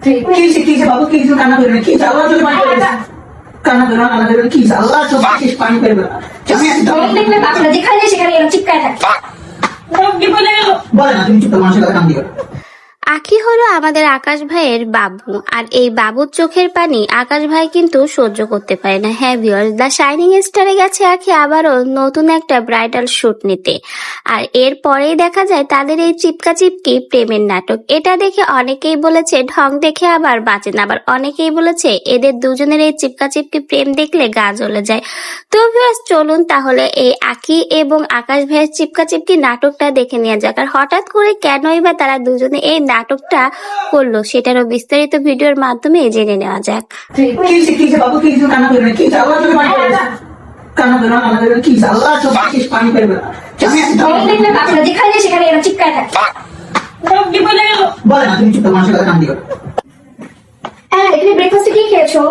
কি বাবু কি কান্না করবে কি আল্লাহ যদি পানি করে কান্না করবে কি আল্লাহ চোখে পানি করবে দেখলে বাচ্চারা যেখানে সেখানে এরকম চিৎকার থাকে। বলে না তুমি চুপ মানুষের কথা কান দিও। আখি হলো আমাদের আকাশ ভাইয়ের বাবু, আর এই বাবুর চোখের পানি আকাশ ভাই কিন্তু সহ্য করতে পারে না। হ্যাঁ ভিউয়ার্স, দ্য শাইনিং স্টারে গেছে আখি আবারও নতুন একটা ব্রাইডাল শুট নিতে, আর এরপরেই দেখা যায় তাদের এই চিপকা চিপকি প্রেমের নাটক। এটা দেখে অনেকেই বলেছে ঢং দেখে আবার বাঁচে না, আবার অনেকেই বলেছে এদের দুজনের এই চিপকা চিপকি প্রেম দেখলে গা জ্বলে যায়। তো ভিউয়ার্স চলুন তাহলে এই আখি এবং আকাশ ভাইয়ের চিপকা চিপকি নাটকটা দেখে নেওয়া যাক, আর হঠাৎ করে কেনই বা তারা দুজনে এই নাটকটা করলো সেটারও বিস্তারিত ভিডিওর মাধ্যমে জেনে নেওয়া যাক। কি বাবু কি কান্না করবে কি আল্লাহ যদি পানি করে কান্না করবে কি আল্লাহ চোখে পানি করবে দেখলে বাচ্চারা যেখানে সেখানে এরকম চিৎকার থাকে। বলে না তুমি চুপ মানুষের কথা কান দিও। হ্যাঁ, এখানে ব্রেকফাস্টে কি খেয়েছো?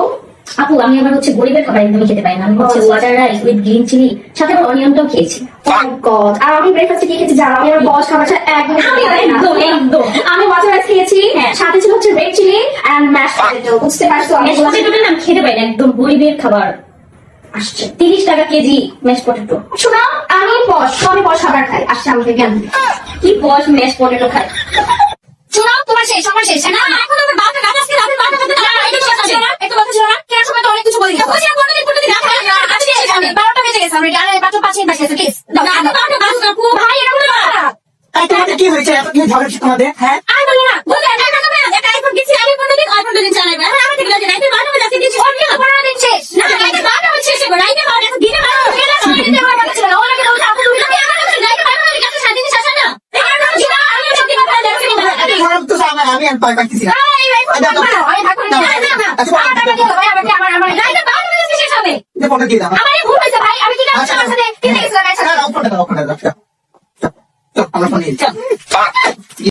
আপু আমি আবার হচ্ছে গরিবের খাবার একদমই খেতে পারি না। আমি হচ্ছে water rice with green chilli সাথে আবার অনিয়নটাও খেয়েছি। গড, আর আমি ব্রেকফাস্টে কি খেয়েছি জানো? আমি আমার বস খাবার একদম আমি ওয়াটার রাইস খেয়েছি, সাথে ছিল হচ্ছে red chili and mash potato. বুঝতে পারছো? আমি ম্যাশ পটেটোটা না আমি খেতে পারি না, একদম গরিবের খাবার। আসছে 30 টাকা কেজি ম্যাশ পটেটো। শোনো, আমি বস খাবার খাই। আসছে আমাকে জ্ঞান দিতে। কি বস ম্যাশ পটেটো খায়? শোনো, তোমার শেষ না এখন আমার বাবা কাজ আজকে রাতে 12টা পর্যন্ত একটু কথা শোনো না। কেন সময় তো অনেক কিছু বলি না। বুঝি 15 দিন আজকে 12টা বেজে গেছে। আমরা ডালে 5 মিনিট বাকি আছে। প্লিজ দাও। আমি 12টা বাজু না আপু। ভাই এটা বলে না। তাই তোমাদের কি হয়েছে এত কি ঝগড়া তোমাদের? হ্যাঁ আই বলে না। বলে একা কথা না। একটা আইফোন কিনছি আমি 15 দিন চালাবে। আর আমি ঠিক আছে রাতে 12টা বেজে দিচ্ছি। 15 দিন শেষ। না রাতে 12টা বেজে শেষ হবে। রাতে 12টা এখন দিনে 12টা বেজে গেছে। আমি দিতে আমার কাছে ছিল। ওনাকে দাও আপু তুমি আমি আমার কাছে রাতে 12টা বেজে গেছে। 7 দিন শেষ হয় না। আমি সত্যি কথা বলছি। আমি পাইতেছি না। আমি ভাগ করে টাকা দিয়ে ভাই আমাকে আমার রাতে 12টা বেজে শেষ হবে। যে ফটো দিয়ে দাও। আমার ভুল হয়েছে ভাই। আমি কি আমার সাথে কি দেখছ গাইছ? ফটো দাও। আমরা ফোন নিয়ে